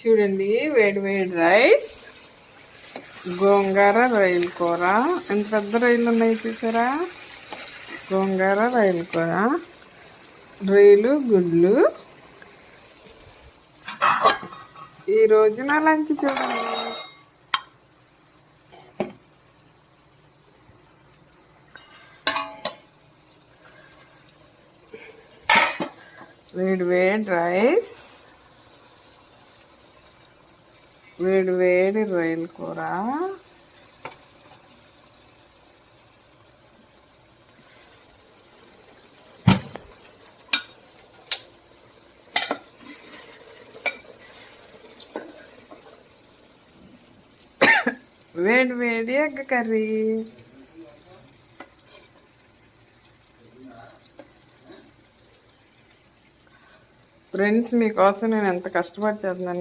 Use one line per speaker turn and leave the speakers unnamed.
చూడండి, వేడి వేడి రైస్, గోంగూర రొయ్యల కూర. ఎంత పెద్ద రొయ్యలు ఉన్నాయి చూసారా? గోంగూర రొయ్యల కూర, రొయ్యలు, గుడ్లు. ఈరోజు నా లంచ్ చూడండి. వేడి వేడి రైస్, వేడి వేడి రొయ్యల కూర, వేడి వేడి ఎగ్ కర్రీ. ఫ్రెండ్స్, మీకోసం నేను ఎంత కష్టపడి చేస్తున్నాను.